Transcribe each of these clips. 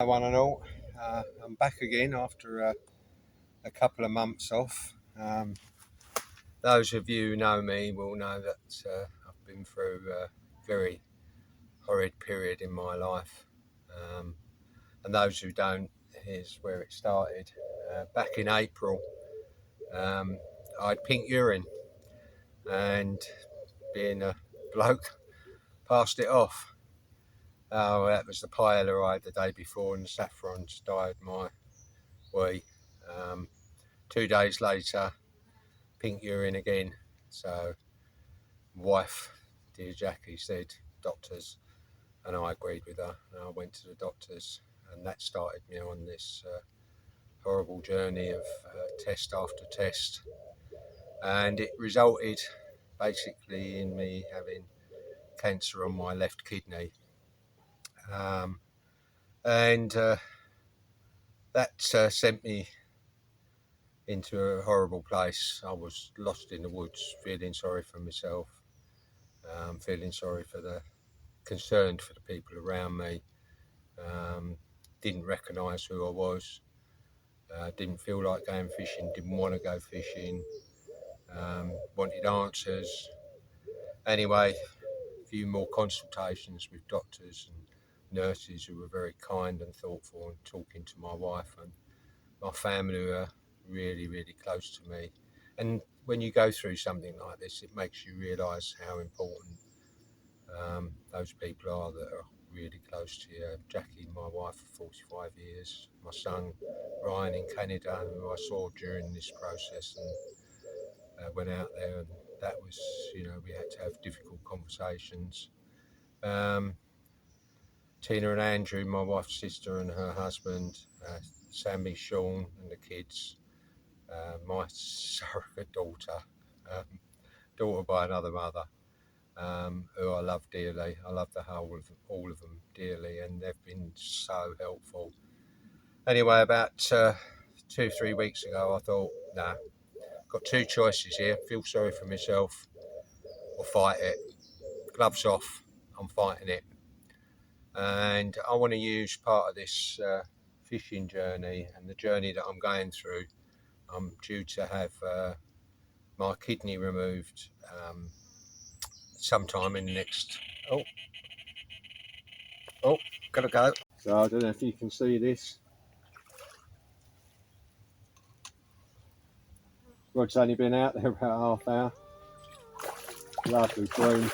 one and all. I'm back again after a couple of months off. Those of you who know me will know that I've been through a very horrid period in my life. And those who don't, here's where it started. Back in April, I had pink urine, and being a bloke, passed it off. Oh, that was the paella I had the day before, and the saffrons dyed my wee. 2 days later, pink urine again. So, wife, dear Jackie, said doctors, and I agreed with her. And I went to the doctors, and that started me on this horrible journey of test after test, and it resulted basically in me having cancer on my left kidney. And that sent me into a horrible place. I was lost in the woods, feeling sorry for myself, feeling sorry for concerned for the people around me. Didn't recognise who I was. Didn't feel like going fishing. Didn't want to go fishing. Wanted answers. Anyway, a few more consultations with doctors and nurses who were very kind and thoughtful, and talking to my wife and my family who are really, really close to me. And when you go through something like this, it makes you realise how important those people are that are really close to you. Jackie, my wife, for 45 years. My son, Ryan, in Canada, who I saw during this process, and went out there, and that was, we had to have difficult conversations. Tina and Andrew, my wife's sister, and her husband, Sammy, Sean, and the kids. My surrogate daughter, daughter by another mother, who I love dearly. I love all of them dearly, and they've been so helpful. Anyway, about 2-3 weeks ago, I thought, nah, got two choices here: feel sorry for myself or fight it. Gloves off, I'm fighting it. And I want to use part of this fishing journey and the journey that I'm going through. I'm due to have my kidney removed sometime in the next... Oh, gotta go. So I don't know if you can see this. Rod's only been out there about half hour. Lovely breeze.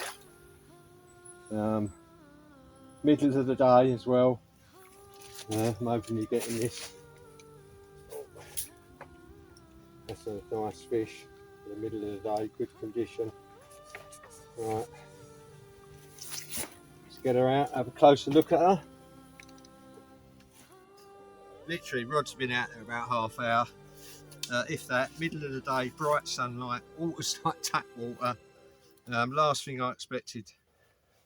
Middle of the day as well. I'm hoping you're getting this. That's a nice fish in the middle of the day, good condition. Right, let's get her out, have a closer look at her. Literally, Rod's been out there about half hour, if that. Middle of the day, bright sunlight, water's like tap water. Last thing I expected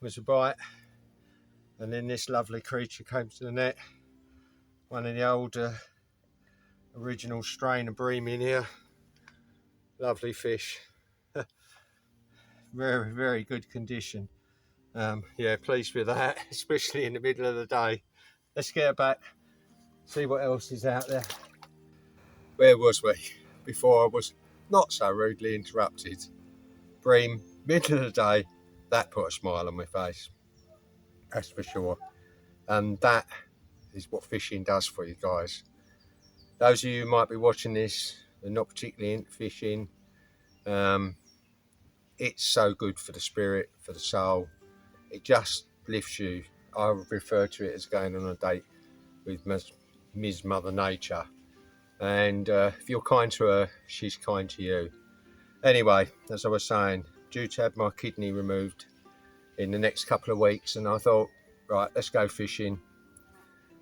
was a bite, and then this lovely creature came to the net. One of the old original strain of bream in here. Lovely fish. Very, very good condition. Yeah, pleased with that, especially in the middle of the day. Let's get her back, see what else is out there. Where was we before I was not so rudely interrupted? Bream, middle of the day, that put a smile on my face, that's for sure. And that is what fishing does for you guys. Those of you who might be watching this and not particularly into fishing, it's so good for the spirit, for the soul. It just lifts you. I would refer to it as going on a date with Ms. Mother Nature. And if you're kind to her, she's kind to you. Anyway, as I was saying, due to have my kidney removed in the next couple of weeks, and I thought, right, let's go fishing.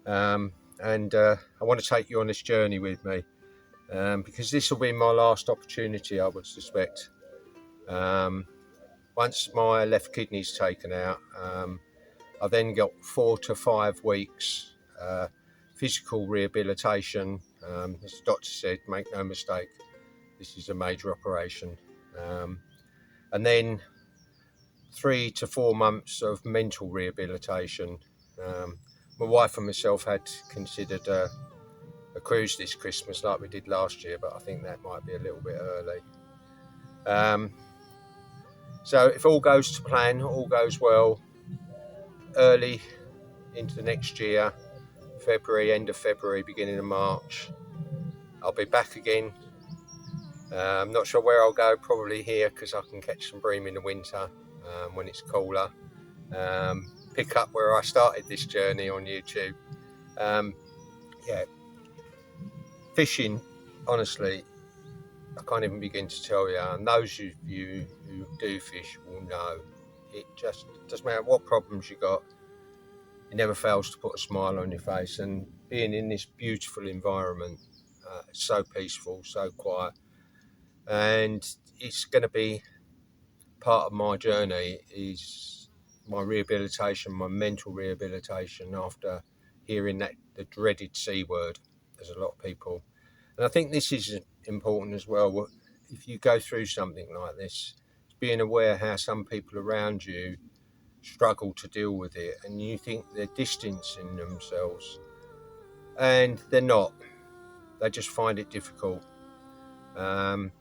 And I want to take you on this journey with me, because this will be my last opportunity, I would suspect. Once my left kidney's taken out, I then got 4 to 5 weeks physical rehabilitation. As the doctor said, make no mistake, this is a major operation. And then 3 to 4 months of mental rehabilitation, My wife and myself had considered a cruise this Christmas like we did last year, but I think that might be a little bit early. So if all goes to plan, all goes well, early into next year, February, end of February, beginning of March, I'll be back again. I'm not sure where I'll go, probably here because I can catch some bream in the winter when it's cooler. Pick up where I started this journey on YouTube. Fishing, honestly, I can't even begin to tell you, and those of you who do fish will know, it just doesn't matter what problems you got, it never fails to put a smile on your face. And being in this beautiful environment, it's so peaceful, so quiet, and it's going to be part of my journey, is my rehabilitation, my mental rehabilitation after hearing the dreaded C word. There's a lot of people, and I think this is important as well. If you go through something like this, being aware how some people around you struggle to deal with it, and you think they're distancing themselves, and they're not. They just find it difficult, and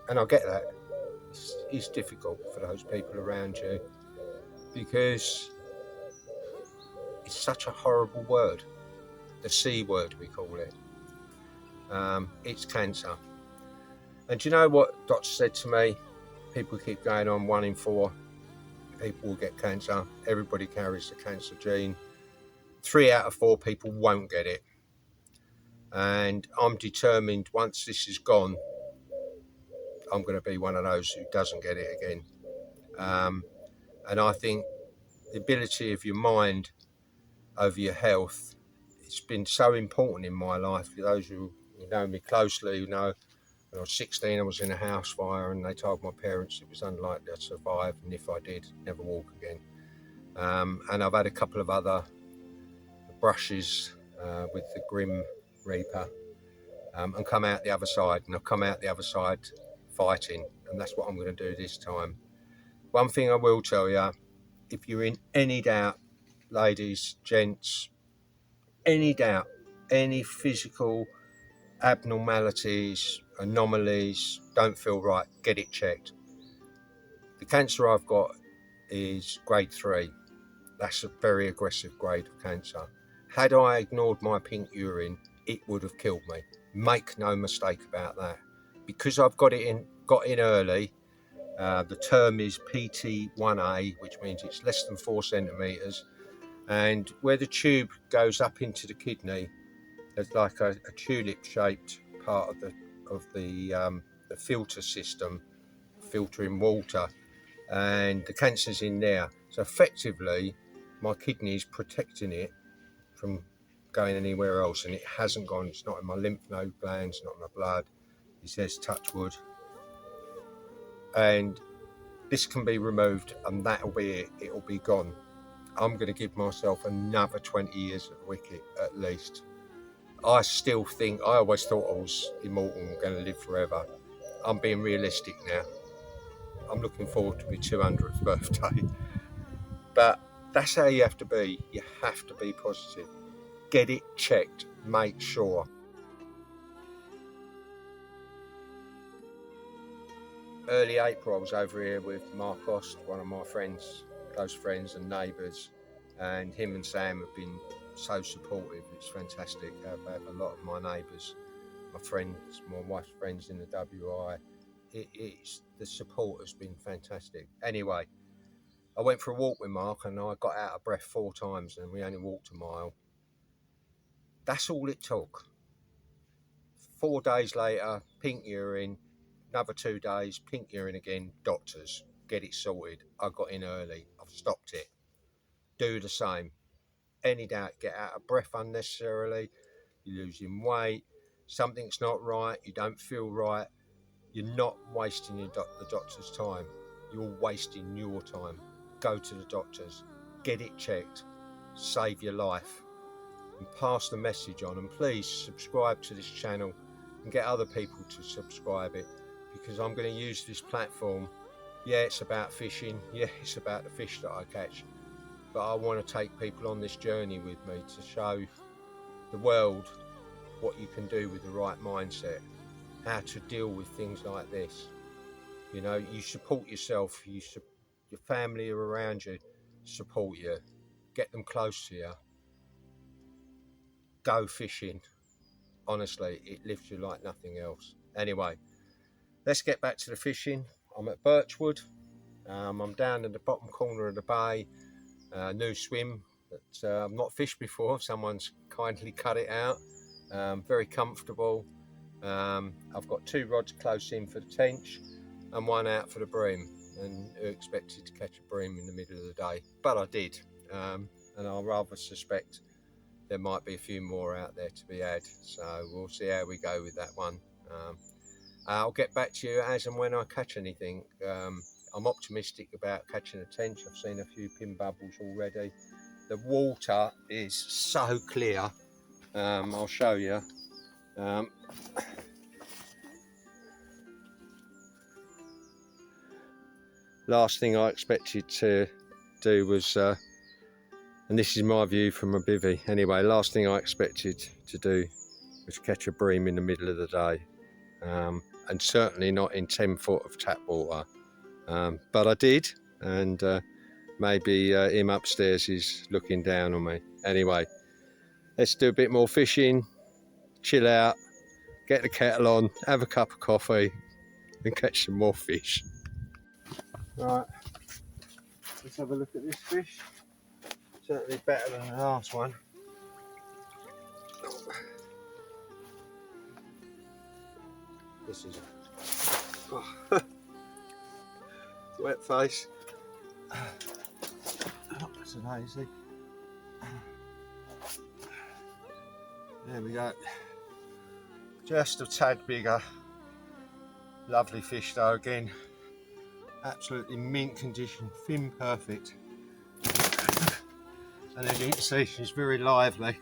I get that. It's difficult for those people around you because it's such a horrible word, the C word we call it. It's cancer. And do you know what doctor said to me? People keep going on, 1 in 4 people will get cancer. Everybody carries the cancer gene. 3 out of 4 people won't get it. And I'm determined once this is gone, I'm going to be one of those who doesn't get it again. And I think the ability of your mind over your health, it's been so important in my life. For those who know me closely, you know, when I was 16, I was in a house fire, and they told my parents it was unlikely I'd survive, and if I did, never walk again. And I've had a couple of other brushes with the Grim Reaper, and come out the other side, and I've come out the other side fighting, and that's what I'm going to do this time. One thing I will tell you, if you're in any doubt, ladies, gents, any doubt, any physical abnormalities, anomalies, don't feel right, get it checked. The cancer I've got is grade 3. That's a very aggressive grade of cancer. Had I ignored my pink urine, it would have killed me. Make no mistake about that. Because I've got in early, the term is PT1A, which means it's less than 4 centimetres. And where the tube goes up into the kidney, there's like a tulip-shaped part of the filter system, filtering water, and the cancer's in there. So effectively, my kidney is protecting it from going anywhere else, and it hasn't gone. It's not in my lymph node glands, not in my blood. He says, touch wood. And this can be removed, and that'll be it. It'll be gone. I'm going to give myself another 20 years at the wicket at least. I still think, I always thought I was immortal and going to live forever. I'm being realistic now. I'm looking forward to my 200th birthday. But that's how you have to be. You have to be positive. Get it checked. Make sure. Early April, I was over here with Mark Ost, one of my friends, close friends and neighbours, and him and Sam have been so supportive. It's fantastic. I have a lot of my neighbours, my friends, my wife's friends in the WI. It's the support has been fantastic. Anyway, I went for a walk with Mark, and I got out of breath 4 times, and we only walked a mile. That's all it took. 4 days later, pink urine. Another 2 days, pink urine again. Doctors, get it sorted. I got in early. I've stopped it. Do the same. Any doubt, get out of breath unnecessarily. You're losing weight. Something's not right. You don't feel right. You're not wasting the doctor's time. You're wasting your time. Go to the doctors. Get it checked. Save your life. And pass the message on. And please subscribe to this channel and get other people to subscribe it, because I'm going to use this platform. Yeah, it's about fishing. Yeah, it's about the fish that I catch. but I want to take people on this journey with me to show the world what you can do with the right mindset, how to deal with things like this. You know, you support yourself, your family are around you, support you, get them close to you, go fishing. Honestly, it lifts you like nothing else. Anyway, let's get back to the fishing. I'm at Birchwood. I'm down in the bottom corner of the bay. New swim that I've not fished before. Someone's kindly cut it out. Very comfortable. I've got 2 rods close in for the tench and 1 out for the bream, and who expected to catch a bream in the middle of the day, but I did. And I rather suspect there might be a few more out there to be had, so we'll see how we go with that one. I'll get back to you as and when I catch anything. I'm optimistic about catching a tench. I've seen a few pin bubbles already. The water is so clear. I'll show you. Last thing I expected to do was, and this is my view from a bivvy anyway, last thing I expected to do was catch a bream in the middle of the day, and certainly not in 10 foot of tap water. But I did, and maybe him upstairs is looking down on me. Anyway, let's do a bit more fishing, chill out, get the kettle on, have a cup of coffee and catch some more fish. Right, let's have a look at this fish. Certainly better than the last one. This is wet face. That's an hazy. There we go. Just a tad bigger. Lovely fish though, again. Absolutely mint condition, fin perfect. And as you can see, she's very lively.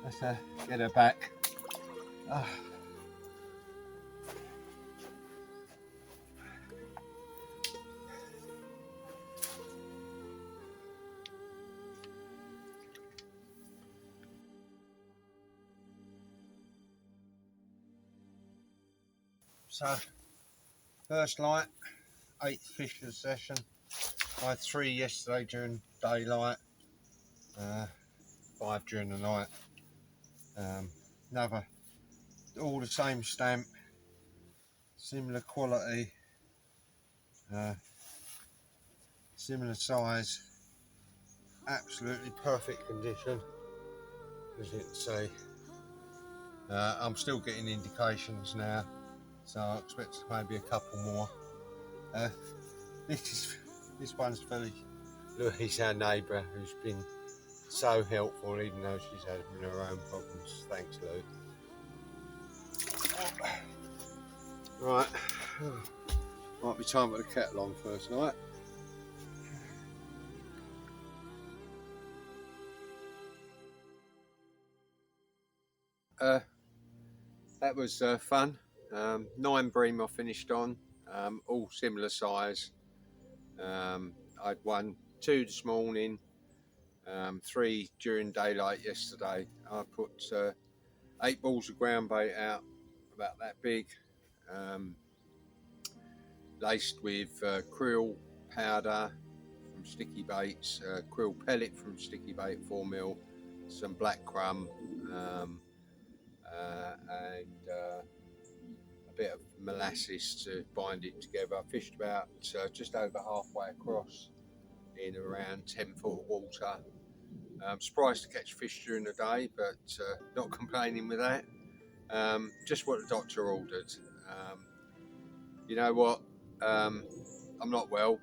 Let's get her back. So, first light, 8th fish of the session. I had 3 yesterday during daylight, 5 during the night. Another, all the same stamp, similar quality, similar size, absolutely perfect condition, as you can see. I'm still getting indications now, so I expect maybe a couple more. This one's Philly. Louise, our neighbour, who's been so helpful, even though she's having her own problems. Thanks, Lou. Right, might be time for the kettle on first night. That was fun. 9 bream I finished on, all similar size. I'd 2 this morning, 3 during daylight yesterday. I put 8 balls of ground bait out, about that big, laced with krill powder from Sticky Baits, krill pellet from Sticky Bait 4mm, some black crumb, and a bit of molasses to bind it together. I fished about just over halfway across in around 10 foot of water. I'm surprised to catch fish during the day, but not complaining with that. Just what the doctor ordered. You know what? I'm not well.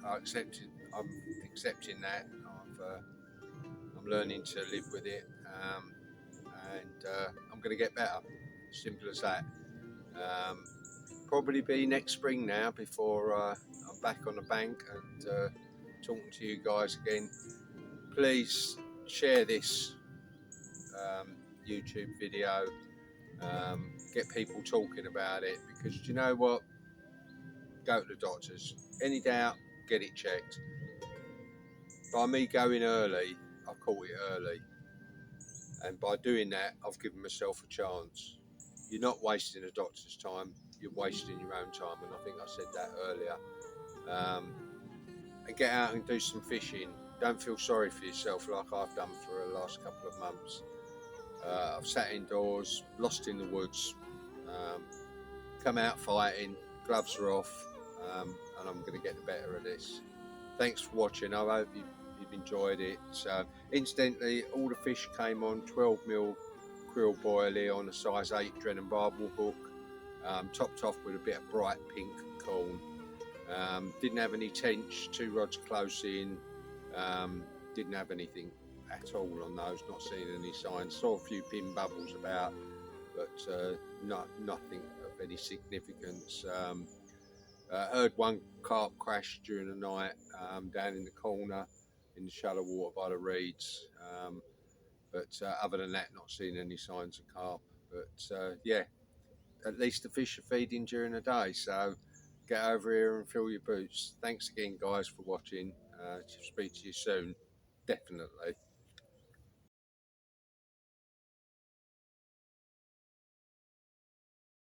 I'm accepting that. I'm learning to live with it, and I'm going to get better. Simple as that. Probably be next spring now before I'm back on the bank and talking to you guys again. Please share this YouTube video, get people talking about it, because do you know what? Go to the doctors. Any doubt, get it checked. by me going early, I caught it early, and by doing that, I've given myself a chance. You're not wasting a doctor's time, you're wasting your own time, and I think I said that earlier. And get out and do some fishing. Don't feel sorry for yourself like I've done for the last couple of months. I've sat indoors, lost in the woods, um, come out fighting, gloves are off, and I'm going to get the better of this. Thanks for watching. I hope you've enjoyed it. So, incidentally, all the fish came on 12mm krill boilie on a size 8 Drennan barbel hook, topped off with a bit of bright pink corn. Didn't have any tench, 2 rods close in, didn't have anything at all on those, not seeing any signs. Saw a few pin bubbles about, but nothing of any significance. Heard one carp crash during the night down in the corner in the shallow water by the reeds, but other than that, not seeing any signs of carp. But yeah, at least the fish are feeding during the day, so get over here and fill your boots. Thanks again, guys, for watching. Speak to you soon, definitely.